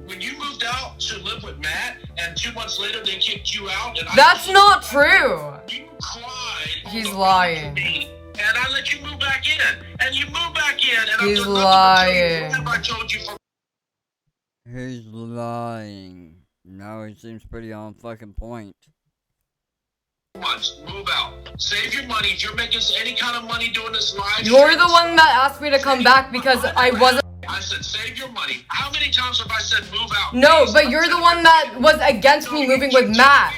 Speaker 2: when you moved out to live with Matt, and 2 months later they kicked you out, and
Speaker 4: that's not true.
Speaker 2: You cried.
Speaker 4: He's lying.
Speaker 2: And I let you move back in, and you moved back in, and
Speaker 4: he's lying.
Speaker 2: I told you for.
Speaker 1: He's lying. No, he seems pretty on fucking point.
Speaker 2: Move out. Save your money. If you're making any kind of money doing this live,
Speaker 4: you're the one that asked me to come back because I wasn't.
Speaker 2: I said save your money. How many times have I said move out?
Speaker 4: No, but you're the one that was against me moving with Matt.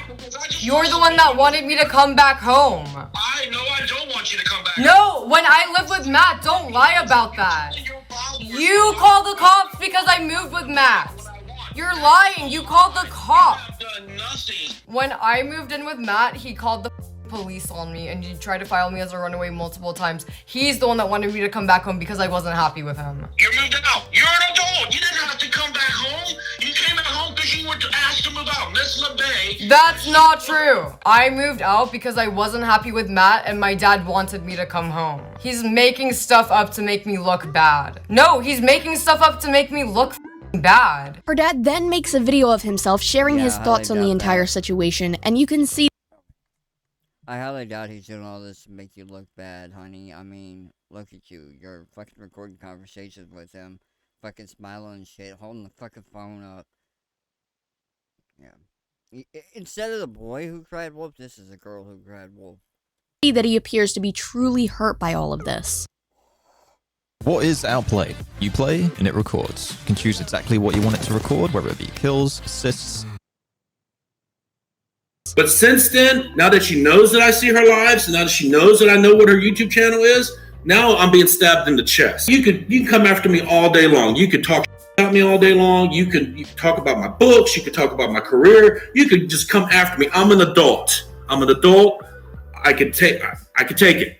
Speaker 4: You're the one that wanted me to come back home.
Speaker 2: I know I don't want you to come back.
Speaker 4: No, when I lived with Matt, don't lie about that. You called the cops because I moved with Matt. You're lying. You called the cops. When I moved in with Matt, he called the police on me and he tried to file me as a runaway multiple times. He's the one that wanted me to come back home because I wasn't happy with him.
Speaker 2: You moved out. You're an adult. You didn't have to come back home. You came back home because because you were asked to move out. Miss LeBay.
Speaker 4: That's not true. I moved out because I wasn't happy with Matt and my dad wanted me to come home. He's making stuff up to make me look bad. No, he's making stuff up to make me look bad.
Speaker 3: Her dad then makes a video of himself sharing his
Speaker 1: Yeah,
Speaker 3: thoughts
Speaker 1: I
Speaker 3: on the
Speaker 1: doubt
Speaker 3: entire
Speaker 1: that.
Speaker 3: situation, and you can see
Speaker 1: I highly doubt he's doing all this to make you look bad, honey. I mean, look at you. You're fucking recording conversations with him, fucking smiling and shit, holding the fucking phone up. Yeah. Instead of the boy who cried wolf, this is a girl who cried wolf.
Speaker 3: that he appears to be truly hurt by all of this.
Speaker 8: What is Outplay? You play and it records. You can choose exactly what you want it to record, whether it be kills, assists.
Speaker 2: But since then, now that she knows that I see her lives, and now that she knows that I know what her YouTube channel is, now I'm being stabbed in the chest. You can come after me all day long. You could talk about me all day long. You could talk about my books. You could talk about my career. You could just come after me. I'm an adult. I could take it.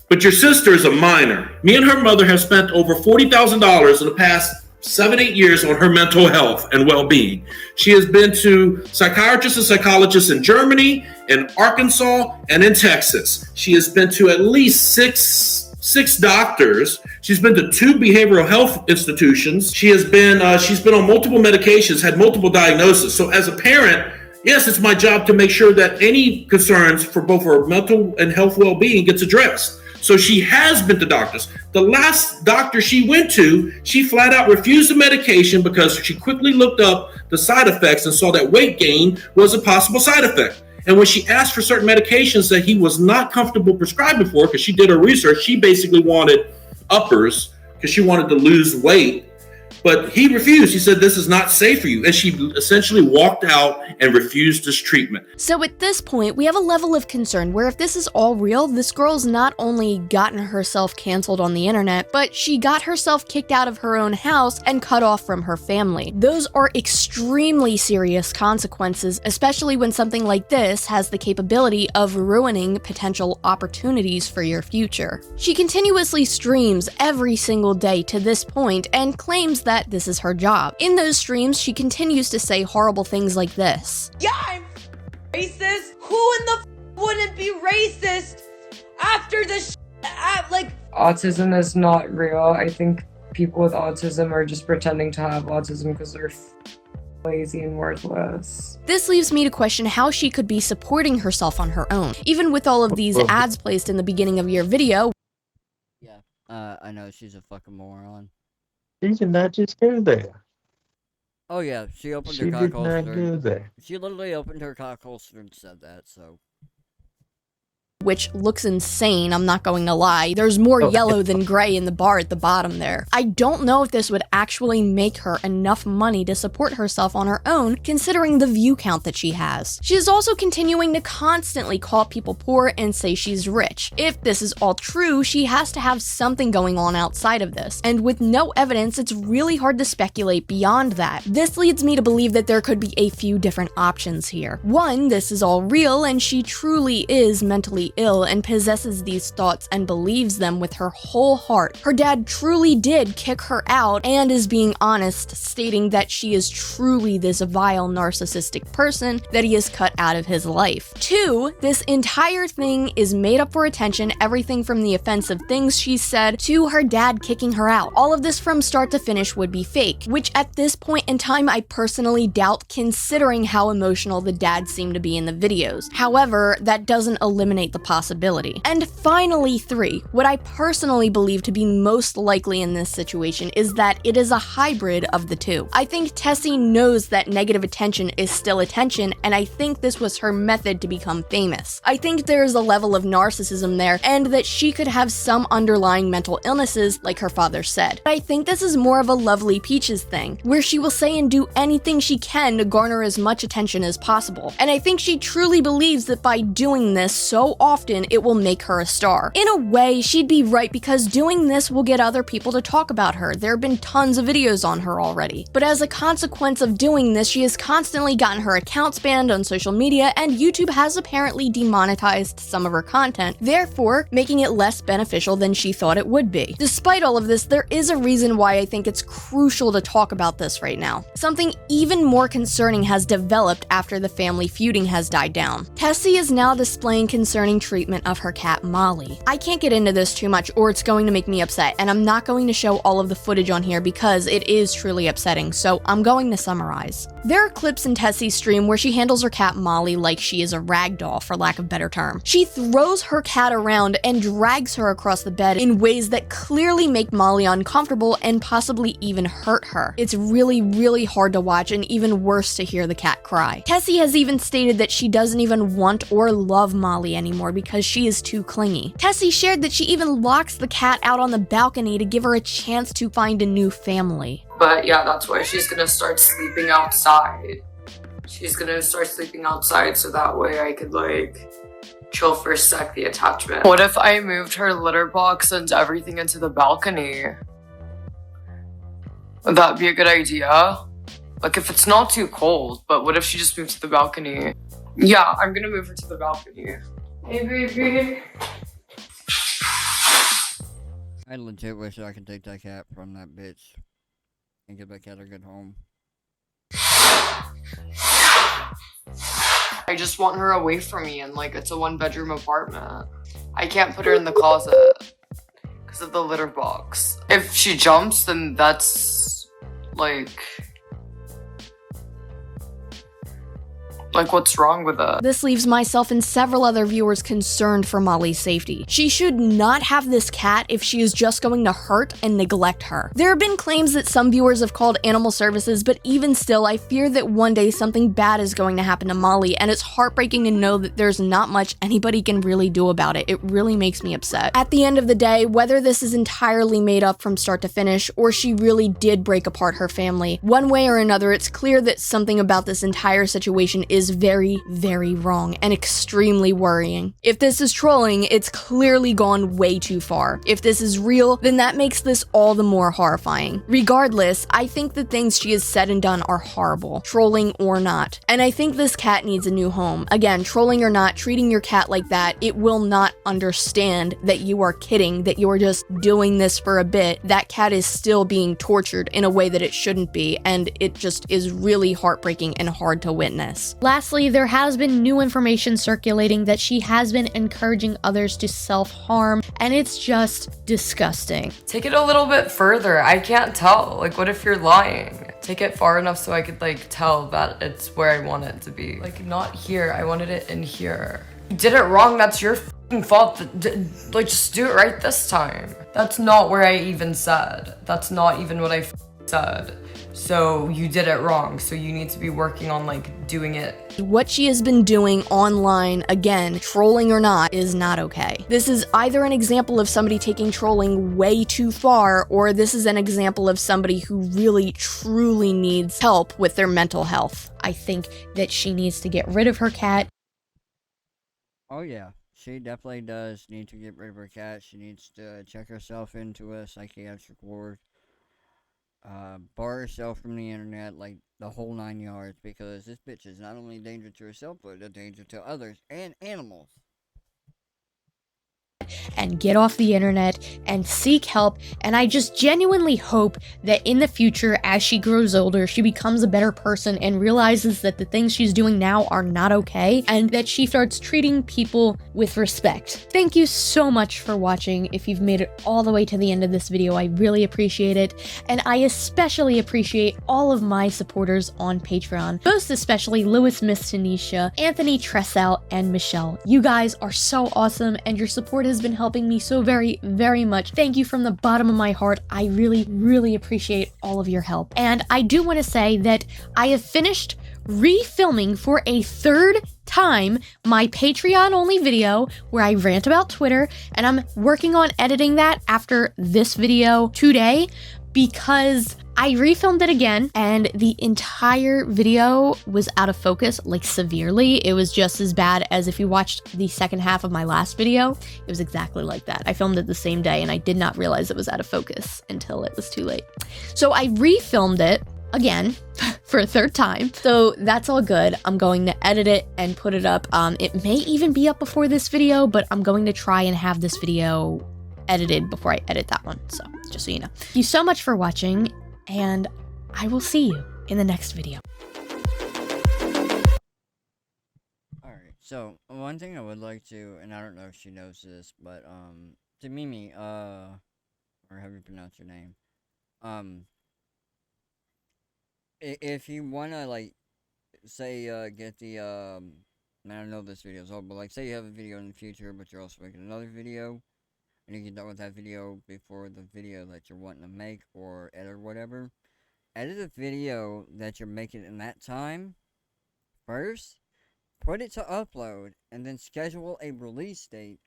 Speaker 2: But your sister is a minor. Me and her mother have spent over $40,000 in the past 7-8 years on her mental health and well-being. She has been to psychiatrists and psychologists in Germany, in Arkansas, and in Texas. She has been to at least six doctors. She's been to 2 behavioral health institutions. She's been on multiple medications, had multiple diagnoses. So as a parent, yes, it's my job to make sure that any concerns for both her mental and health well-being gets addressed. So she has been to doctors. The last doctor she went to, she flat out refused the medication because she quickly looked up the side effects and saw that weight gain was a possible side effect. And when she asked for certain medications that he was not comfortable prescribing for, because she did her research, she basically wanted uppers because she wanted to lose weight. But he refused. He said, this is not safe for you. And she essentially walked out and refused this treatment.
Speaker 3: So at this point, we have a level of concern where if this is all real, this girl's not only gotten herself canceled on the internet, but she got herself kicked out of her own house and cut off from her family. Those are extremely serious consequences, especially when something like this has the capability of ruining potential opportunities for your future. She continuously streams every single day to this point and claims that this is her job. In those streams, she continues to say horrible things like this.
Speaker 9: Yeah, I'm racist. Who in the wouldn't be racist after this like...
Speaker 4: Autism is not real. I think people with autism are just pretending to have autism because they're lazy and worthless.
Speaker 3: This leaves me to question how she could be supporting herself on her own. Even with all of these ads placed in the beginning of your video.
Speaker 1: Yeah, I know, she's a fucking moron.
Speaker 6: She did not just go there.
Speaker 1: Oh yeah, she opened
Speaker 6: She
Speaker 1: her cock
Speaker 6: did not
Speaker 1: holster.
Speaker 6: go there.
Speaker 1: She literally opened her cock holster and said that, so...
Speaker 3: Which looks insane, I'm not going to lie. There's more yellow than gray in the bar at the bottom there. I don't know if this would actually make her enough money to support herself on her own, considering the view count that she has. She is also continuing to constantly call people poor and say she's rich. If this is all true, she has to have something going on outside of this, and with no evidence, it's really hard to speculate beyond that. This leads me to believe that there could be a few different options here. One, this is all real, and she truly is mentally ill and possesses these thoughts and believes them with her whole heart. Her dad truly did kick her out and is being honest, stating that she is truly this vile narcissistic person that he has cut out of his life. 2, this entire thing is made up for attention, everything from the offensive things she said to her dad kicking her out. All of this from start to finish would be fake, which at this point in time I personally doubt, considering how emotional the dad seemed to be in the videos. However, that doesn't eliminate the possibility. And finally 3, what I personally believe to be most likely in this situation is that it is a hybrid of the two. I think Tessi knows that negative attention is still attention, and I think this was her method to become famous. I think there is a level of narcissism there, and that she could have some underlying mental illnesses, like her father said. But I think this is more of a Lovely Peaches thing, where she will say and do anything she can to garner as much attention as possible. And I think she truly believes that by doing this so often it will make her a star. In a way, she'd be right because doing this will get other people to talk about her. There have been tons of videos on her already. But as a consequence of doing this, she has constantly gotten her accounts banned on social media, and YouTube has apparently demonetized some of her content, therefore making it less beneficial than she thought it would be. Despite all of this, there is a reason why I think it's crucial to talk about this right now. Something even more concerning has developed after the family feuding has died down. Tessi is now displaying concerning treatment of her cat Molly. I can't get into this too much or it's going to make me upset, and I'm not going to show all of the footage on here because it is truly upsetting, so I'm going to summarize. There are clips in Tessi's stream where she handles her cat Molly like she is a rag doll, for lack of a better term. She throws her cat around and drags her across the bed in ways that clearly make Molly uncomfortable and possibly even hurt her. It's really hard to watch, and even worse to hear the cat cry. Tessi has even stated that she doesn't even want or love Molly anymore because she is too clingy. Tessi shared that she even locks the cat out on the balcony to give her a chance to find a new family.
Speaker 4: But yeah, that's why she's gonna start sleeping outside. She's gonna start sleeping outside so that way I could like chill for a sec, the attachment. What if I moved her litter box and everything into the balcony? Would that be a good idea? Like if it's not too cold, but what if she just moved to the balcony? Yeah, I'm gonna move her to the balcony. Hey baby.
Speaker 1: I legit wish I could take that cat from that bitch and give that cat a good home.
Speaker 4: I just want her away from me, and like it's a 1-bedroom apartment. I can't put her in the closet because of the litter box. If she jumps, then that's like what's wrong with it?
Speaker 3: This leaves myself and several other viewers concerned for Molly's safety. She should not have this cat if she is just going to hurt and neglect her. There have been claims that some viewers have called animal services, but even still, I fear that one day something bad is going to happen to Molly, and it's heartbreaking to know that there's not much anybody can really do about it. It really makes me upset. At the end of the day, whether this is entirely made up from start to finish, or she really did break apart her family, one way or another, it's clear that something about this entire situation is very wrong and extremely worrying. If this is trolling, it's clearly gone way too far. If this is real, then that makes this all the more horrifying. Regardless, I think the things she has said and done are horrible, trolling or not. And I think this cat needs a new home. Again, trolling or not, treating your cat like that, it will not understand that you are kidding, that you are just doing this for a bit. That cat is still being tortured in a way that it shouldn't be, and it just is really heartbreaking and hard to witness.
Speaker 10: Lastly, there has been new information circulating that she has been encouraging others to self-harm, and it's just disgusting.
Speaker 4: Take it a little bit further. I can't tell. Like, what if you're lying? Take it far enough so I could, like, tell that it's where I want it to be. Like, not here. I wanted it in here. You did it wrong. That's your f***ing fault. Like, just do it right this time. That's not where I even said. That's not even what I said. So you did it wrong, so you need to be working on like doing it.
Speaker 3: What she has been doing online, again, trolling or not, is not okay. This is either an example of somebody taking trolling way too far, or this is an example of somebody who really truly needs help with their mental health.
Speaker 10: I think that she needs to get rid of her cat.
Speaker 1: Oh yeah, she definitely does need to get rid of her cat. She needs to check herself into a psychiatric ward. Bar herself from the internet, like the whole 9 yards, because this bitch is not only a danger to herself, but a danger to others and animals.
Speaker 10: And get off the internet and seek help, and I just genuinely hope that in the future, as she grows older, she becomes a better person and realizes that the things she's doing now are not okay, and that she starts treating people with respect. Thank you so much for watching. If you've made it all the way to the end of this video, I really appreciate it, and I especially appreciate all of my supporters on Patreon, most especially Lewis, Miss Tanisha, Anthony, Tressel, and Michelle. You guys are so awesome, and your support has been helping me so very much. Thank you from the bottom of my heart. I really appreciate all of your help. And I do want to say that I have finished refilming for a third time my Patreon only video where I rant about Twitter, and I'm working on editing that after this video today, because I refilmed it again, and the entire video was out of focus, like severely. It was just as bad as if you watched the second half of my last video. It was exactly like that. I filmed it the same day, and I did not realize it was out of focus until it was too late. So I refilmed it again for a third time. So that's all good. I'm going to edit it and put it up. It may even be up before this video, but I'm going to try and have this video edited before I edit that one. So just so you know. Thank you so much for watching, and I will see you in the next video.
Speaker 1: Alright, so one thing I would like to, and I don't know if she knows this, but to Mimi, or how do you pronounce your name? If you wanna like say get the I don't know if this video's old, but like say you have a video in the future but you're also making another video and you get done with that video before the video that you're wanting to make or edit or whatever, edit the video that you're making in that time first, put it to upload, and then schedule a release date.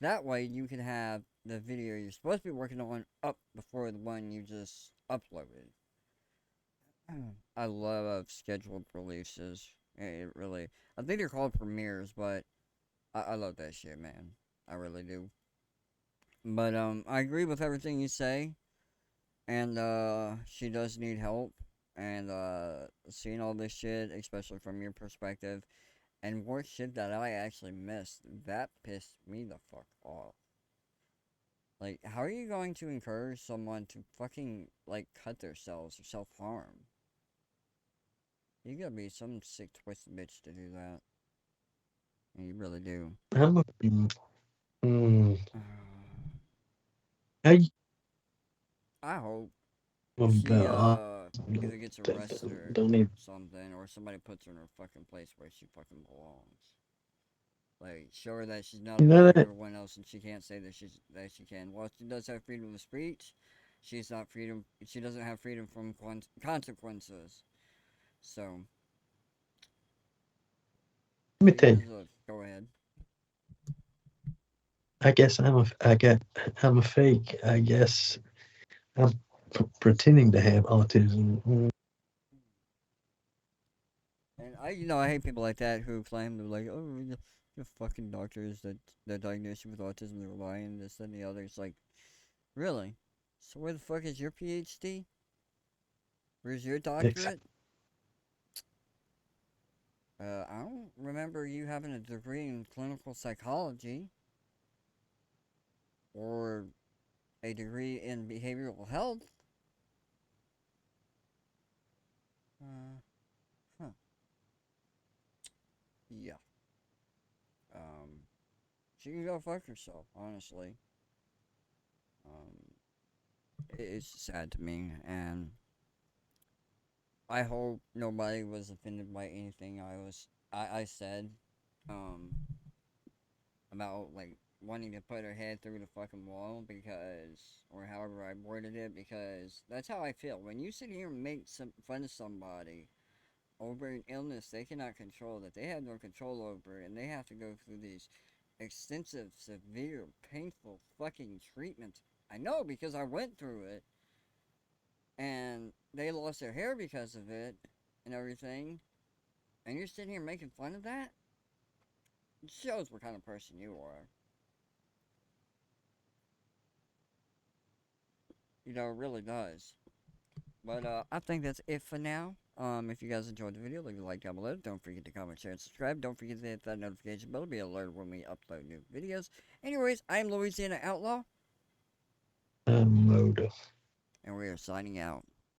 Speaker 1: That way you can have the video you're supposed to be working on up before the one you just uploaded. I love scheduled releases. It really, I think they're called premieres, but I love that shit, man. I really do. But I agree with everything you say, and she does need help. And seeing all this shit, especially from your perspective, and more shit that I actually missed, that pissed me the fuck off. Like, how are you going to encourage someone to fucking like cut themselves or self-harm? You gotta be some sick, twisted bitch to do that. And you really do.
Speaker 6: I'm a. I
Speaker 1: I hope
Speaker 6: am
Speaker 1: she,
Speaker 6: the
Speaker 1: either gets arrested or
Speaker 6: don't need.
Speaker 1: something, or somebody puts her in her fucking place where she fucking belongs. Like, show her that she's not
Speaker 6: You know
Speaker 1: above
Speaker 6: that?
Speaker 1: everyone else, and she can't say that she can. While she does have freedom of speech, she's not freedom. She doesn't have freedom from consequences. So.
Speaker 6: Let me tell you.
Speaker 1: Go ahead.
Speaker 6: I guess I'm a fake. I guess I'm pretending to have autism.
Speaker 1: And I hate people like that who claim they're like, oh, the fucking doctors that diagnose you with autism, they're lying, this and the other. It's like, really? So where the fuck is your PhD? Where's your doctorate? I don't remember you having a degree in clinical psychology. Or a degree in behavioral health. Huh. Yeah. She can go fuck herself, honestly. It's sad to me, and I hope nobody was offended by anything I said, about, like, wanting to put her head through the fucking wall, because, or however I worded it, because that's how I feel. When you sit here and make fun of somebody over an illness they cannot control, that they have no control over, and they have to go through these extensive, severe, painful fucking treatments. I know, because I went through it, and they lost their hair because of it, and everything, and you're sitting here making fun of that? It shows what kind of person you are. You know, it really does. But, I think that's it for now. If you guys enjoyed the video, leave a like down below. Don't forget to comment, share, and subscribe. Don't forget to hit that notification bell to be alerted when we upload new videos. Anyways, I'm Louisiana Outlaw.
Speaker 6: I'm Moda.
Speaker 1: And we are signing out.